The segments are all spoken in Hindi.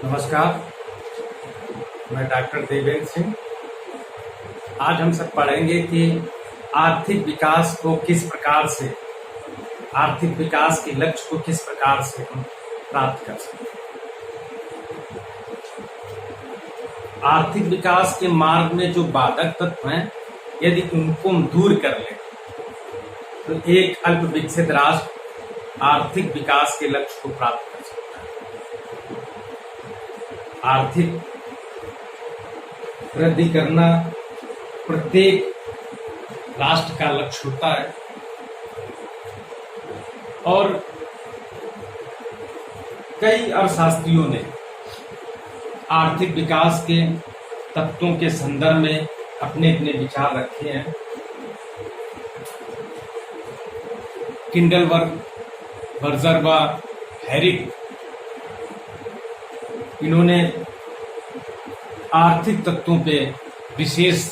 नमस्कार, मैं डॉक्टर देवेंद्र सिंह। आज हम सब पढ़ेंगे कि आर्थिक विकास को किस प्रकार से, आर्थिक विकास के लक्ष्य को किस प्रकार से हम प्राप्त कर सकते हैं। आर्थिक विकास के मार्ग में जो बाधक तत्व हैं, यदि उनको हम दूर कर लें तो एक अल्प विकसित राष्ट्र आर्थिक विकास के लक्ष्य को प्राप्त कर सकता है। आर्थिक वृद्धि करना प्रत्येक राष्ट्र का लक्ष्य होता है और कई अर्थशास्त्रियों ने आर्थिक विकास के तत्वों के संदर्भ में अपने अपने विचार रखे हैं। किंडलबर्ग, बर्जरबा, हैरिक, इन्होंने आर्थिक तत्वों पे विशेष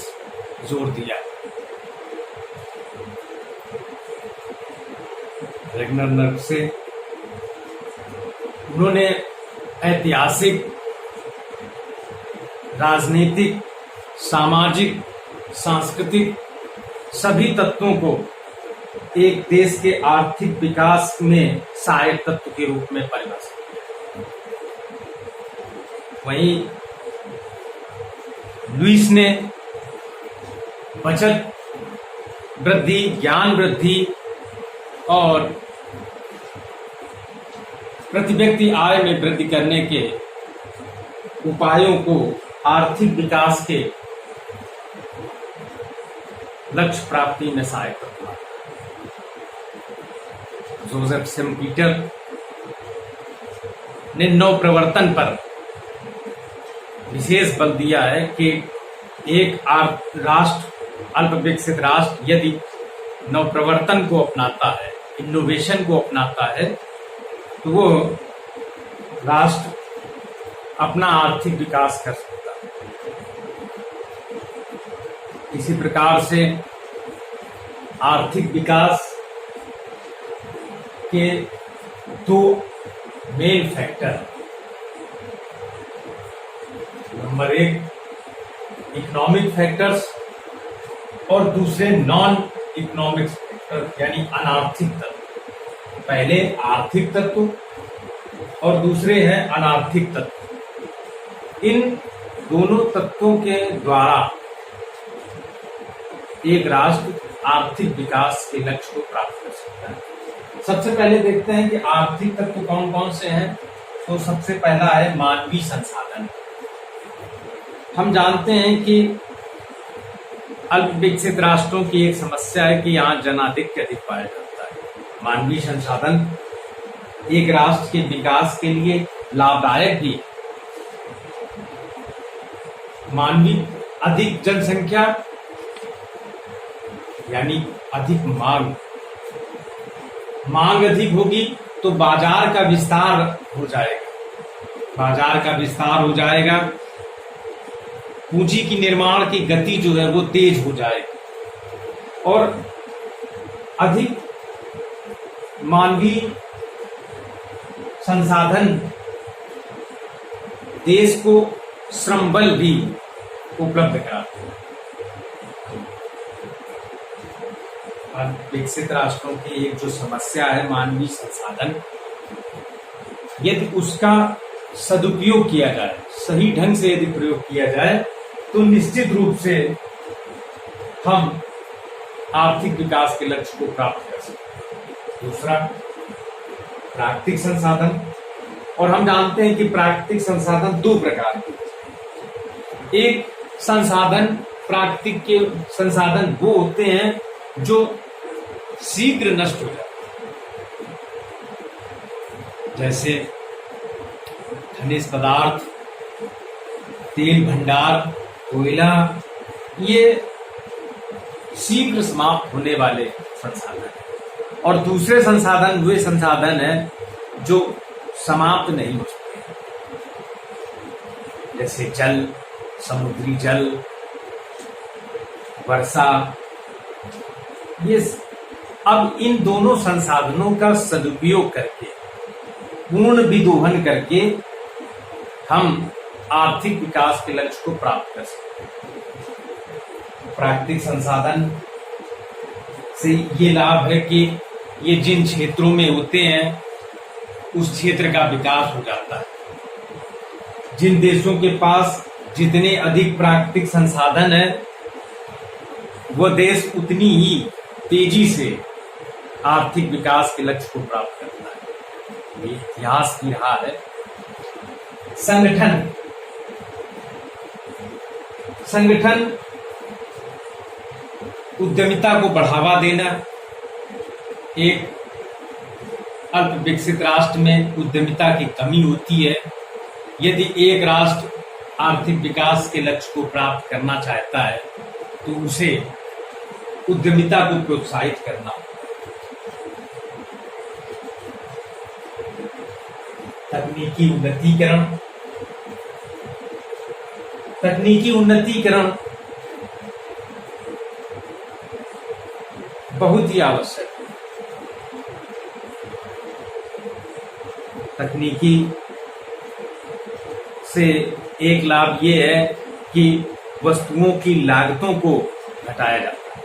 जोर दिया। रेगनर से उन्होंने ऐतिहासिक, राजनीतिक, सामाजिक, सांस्कृतिक सभी तत्वों को एक देश के आर्थिक विकास में सहायक तत्व के रूप में परिभाषित किया। वहीं लुईस ने बचत वृद्धि, ज्ञान वृद्धि और प्रति व्यक्ति आय में वृद्धि करने के उपायों को आर्थिक विकास के लक्ष्य प्राप्ति में सहायक करता है। जोसेफ सेम्पीटर ने नवप्रवर्तन पर विशेष बल दिया है कि एक राष्ट्र, अल्प विकसित राष्ट्र यदि नवप्रवर्तन को अपनाता है, इनोवेशन को अपनाता है, तो वो राष्ट्र अपना आर्थिक विकास कर सकता है। इसी प्रकार से आर्थिक विकास के दो मेन फैक्टर, नंबर एक इकोनॉमिक फैक्टर्स और दूसरे नॉन इकोनॉमिक फैक्टर यानी अनार्थिक तत्व। पहले आर्थिक तत्व और दूसरे हैं अनार्थिक तत्व। इन दोनों तत्वों के द्वारा एक राष्ट्र आर्थिक विकास के लक्ष्य को प्राप्त कर सकता है। सबसे पहले देखते हैं कि आर्थिक तत्व कौन कौन से हैं। तो सबसे पहला है मानवीय संसाधन। हम जानते हैं कि अल्प विकसित राष्ट्रों की एक समस्या है कि यहाँ जनाधिक्य अधिक पाया जाता है। मानवीय संसाधन एक राष्ट्र के विकास के लिए लाभदायक भी है। मानवीय अधिक जनसंख्या यानी अधिक मांग, मांग अधिक होगी तो बाजार का विस्तार हो जाएगा, बाजार का विस्तार हो जाएगा, पूंजी की निर्माण की गति जो है वो तेज हो जाएगी और अधिक मानवीय संसाधन देश को श्रम बल भी उपलब्ध कराते हैं। विकसित राष्ट्रों की एक जो समस्या है मानवीय संसाधन, यदि उसका सदुपयोग किया जाए, सही ढंग से यदि प्रयोग किया जाए, तो निश्चित रूप से हम आर्थिक विकास के लक्ष्य को प्राप्त कर सकते हैं। दूसरा प्राकृतिक संसाधन, और हम जानते हैं कि प्राकृतिक संसाधन दो प्रकार के। एक संसाधन, प्राकृतिक के संसाधन वो होते हैं जो शीघ्र नष्ट हो जाते हैं, जैसे खनिज पदार्थ, तेल भंडार, कोयला, ये शीघ्र समाप्त होने वाले संसाधन हैं। और दूसरे संसाधन वे संसाधन हैं जो समाप्त नहीं हो सकते, जैसे जल, समुद्री जल, वर्षा। ये अब इन दोनों संसाधनों का सदुपयोग करके, पूर्ण विदोहन करके हम आर्थिक विकास के लक्ष्य को प्राप्त कर सकते हैं। प्राकृतिक संसाधन से ये लाभ है कि ये जिन क्षेत्रों में होते हैं उस क्षेत्र का विकास हो जाता है। जिन देशों के पास जितने अधिक प्राकृतिक संसाधन है वह देश उतनी ही तेजी से आर्थिक विकास के लक्ष्य को प्राप्त करता है। ये इतिहास की रहा है। संगठन उद्यमिता को बढ़ावा देना। एक अल्प विकसित राष्ट्र में उद्यमिता की कमी होती है। यदि एक राष्ट्र आर्थिक विकास के लक्ष्य को प्राप्त करना चाहता है तो उसे उद्यमिता को प्रोत्साहित करना होगा। तकनीकी उन्नतीकरण बहुत ही आवश्यक है। तकनीकी से एक लाभ ये है कि वस्तुओं की लागतों को घटाया जाता है।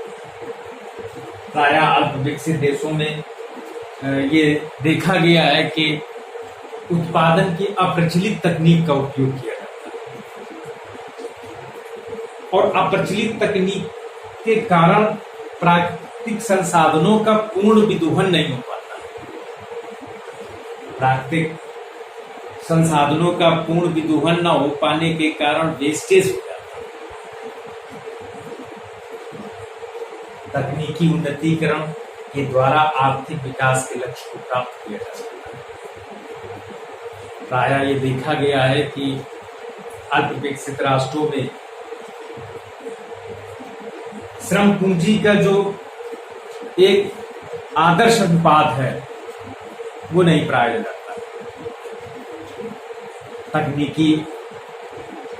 प्रायः अल्प विकसित देशों में ये देखा गया है कि उत्पादन की अप्रचलित तकनीक का उपयोग किया जाता है और अप्रचलित तकनीक के कारण प्राकृतिक संसाधनों का पूर्ण विदोहन नहीं हो पाता। प्राकृतिक संसाधनों का पूर्ण विदोहन न हो पाने के कारण वेस्टेज हो जाता है। तकनीकी उन्नतीकरण के द्वारा आर्थिक विकास के लक्ष्य को प्राप्त किया जा सकता है। प्रायः ये देखा गया है कि अल्प विकसित राष्ट्रों में श्रम पूंजी का जो एक आदर्श अनुपात है वो नहीं पाया जाता। तकनीकी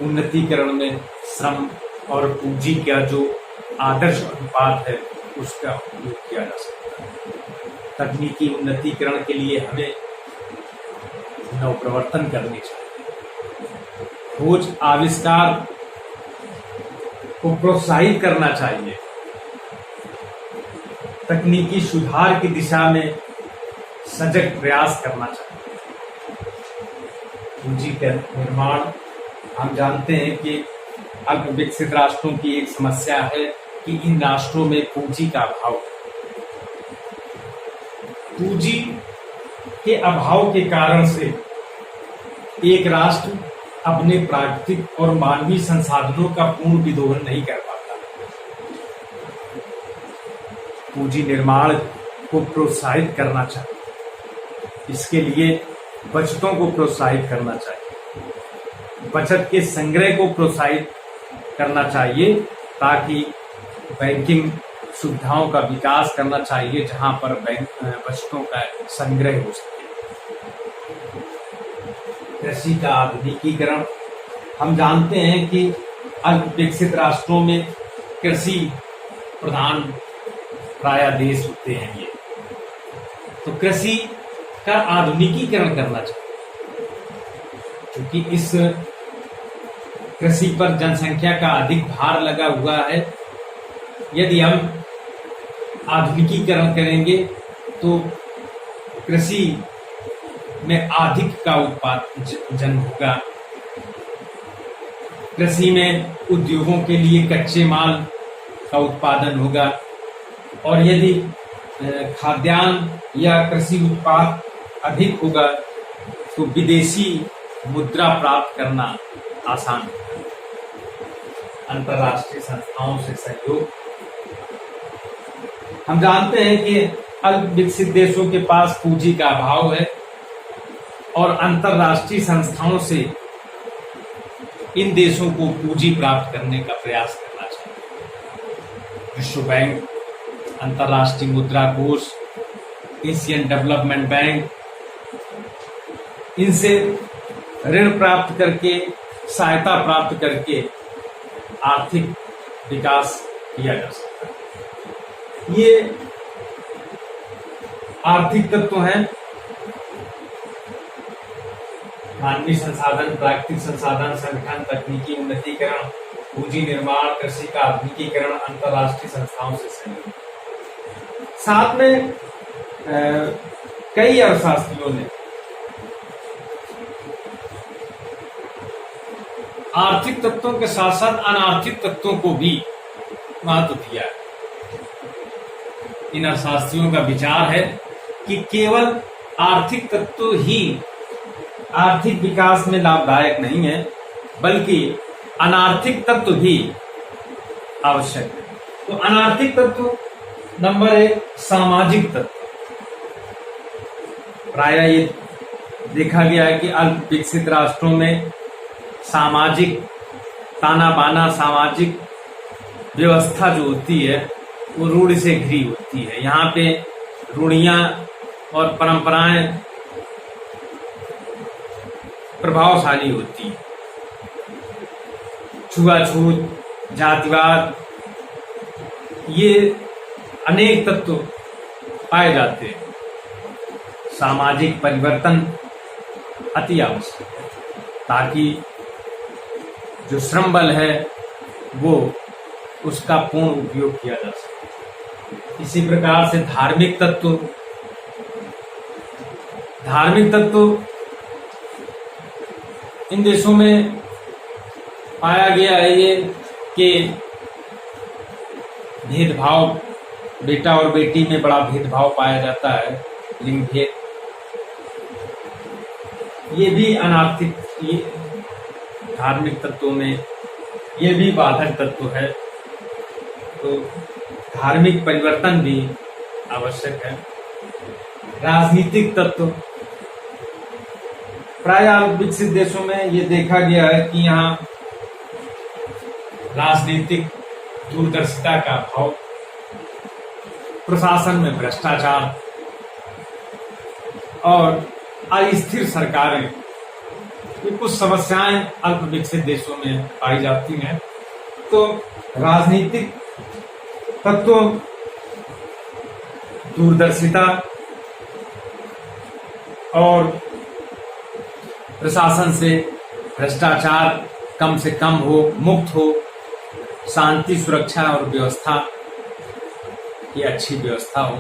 उन्नतीकरण में श्रम और पूंजी का जो आदर्श अनुपात है उसका उपयोग किया जा सकता है। तकनीकी उन्नतीकरण के लिए हमें नवप्रवर्तन करने चाहिए। खोज आविष्कार को प्रोत्साहित करना चाहिए। तकनीकी सुधार की दिशा में सजग प्रयास करना चाहिए। पूंजी का निर्माण, हम जानते हैं कि अल्प विकसित राष्ट्रों की एक समस्या है कि इन राष्ट्रों में पूंजी का अभाव है। पूंजी के अभाव के कारण से एक राष्ट्र अपने प्राकृतिक और मानवीय संसाधनों का पूर्ण विदोहन नहीं कर पाता। पूंजी निर्माण को प्रोत्साहित करना चाहिए। इसके लिए बचतों को प्रोत्साहित करना चाहिए। बचत के संग्रह को प्रोत्साहित करना चाहिए ताकि बैंकिंग सुविधाओं का विकास करना चाहिए जहां पर बचतों का संग्रह हो सके। कृषि का आधुनिकीकरण, हम जानते हैं कि अल्प विकसित राष्ट्रों में कृषि प्रधान प्रायः देश होते हैं ये, तो कृषि का आधुनिकीकरण करना चाहिए क्योंकि इस कृषि पर जनसंख्या का अधिक भार लगा हुआ है। यदि हम आधुनिकीकरण करेंगे तो कृषि में अधिक का उत्पादन होगा। कृषि में उद्योगों के लिए कच्चे माल का उत्पादन होगा और यदि खाद्यान्न या कृषि उत्पाद अधिक होगा तो विदेशी मुद्रा प्राप्त करना आसान होगा। अंतर्राष्ट्रीय संस्थाओं से सहयोग, हम जानते हैं कि अल्प विकसित देशों के पास पूंजी का अभाव है और अंतर्राष्ट्रीय संस्थाओं से इन देशों को पूंजी प्राप्त करने का प्रयास करना चाहिए। विश्व बैंक, अंतर्राष्ट्रीय मुद्रा कोष, एशियन डेवलपमेंट बैंक, इनसे ऋण प्राप्त करके, सहायता प्राप्त करके आर्थिक विकास किया जा सकता है। ये आर्थिक तत्व हैं मानवीय संसाधन, प्राकृतिक संसाधन, संगठन, तकनीकी उन्नतीकरण, पूंजी निर्माण, कृषि का आधुनिकीकरण, अंतरराष्ट्रीय संस्थाओं से सहयोग। साथ में कई अर्थशास्त्रियों ने आर्थिक तत्वों के साथ साथ अनार्थिक तत्वों को भी महत्व दिया है। इन अर्थशास्त्रियों का विचार है कि केवल आर्थिक तत्व ही आर्थिक विकास में लाभदायक नहीं है, बल्कि अनार्थिक तत्व भी आवश्यक है। तो अनार्थिक तत्व नंबर 1 सामाजिक तत्व। प्रायः ये देखा गया है कि अल्प विकसित राष्ट्रों में सामाजिक ताना बाना, सामाजिक व्यवस्था जो होती है वो रूढ़ि से घिरी होती है। यहाँ पे रूढ़ियां और परंपराएं प्रभावशाली होती है। छुआछूत, जातिवाद, ये अनेक तत्व पाए जाते हैं। सामाजिक परिवर्तन अति आवश्यक है ताकि जो श्रम बल है वो उसका पूर्ण उपयोग किया जा सके। इसी प्रकार से धार्मिक तत्व इन देशों में पाया गया है ये कि भेदभाव, बेटा और बेटी में बड़ा भेदभाव पाया जाता है, लिंग भेद, ये भी अनार्थिक, ये धार्मिक तत्वों में ये भी बाधक तत्व है। तो धार्मिक परिवर्तन भी आवश्यक है। राजनीतिक तत्व, प्रायः विकसित देशों में ये देखा गया है कि यहाँ राजनीतिक दूरदर्शिता का अभाव, प्रशासन में भ्रष्टाचार और अस्थिर सरकारें, ये कुछ समस्याएं अल्प विकसित देशों में पाई जाती हैं। तो राजनीतिक तत्वों, दूरदर्शिता और प्रशासन से भ्रष्टाचार कम से कम हो, मुक्त हो, शांति, सुरक्षा और व्यवस्था की अच्छी व्यवस्था हो।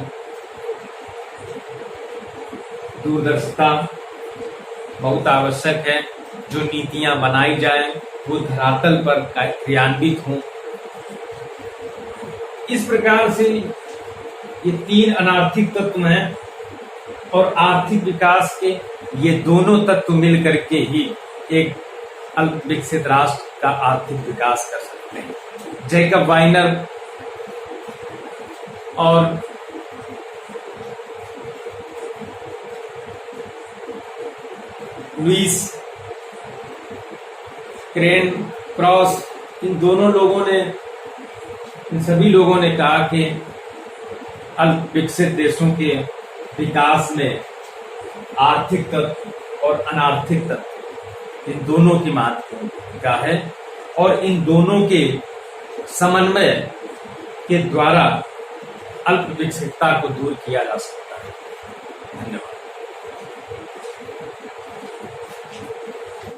दूरदर्शिता बहुत आवश्यक है। जो नीतियां बनाई जाएं वो धरातल पर क्रियान्वित हों। इस प्रकार से ये 3 अनार्थिक तत्व हैं और आर्थिक विकास के ये दोनों तत्व मिल करके ही एक अल्प विकसित राष्ट्र का आर्थिक विकास कर सकते हैं। जैकब वाइनर और लुईस क्रेन क्रॉस, इन सभी लोगों ने कहा कि अल्प विकसित देशों के विकास में आर्थिक तत्व और अनार्थिक तत्व, इन दोनों की महत्वपूर्ण भूमिका है और इन दोनों के समन्वय के द्वारा अल्प विकसितता को दूर किया जा सकता है।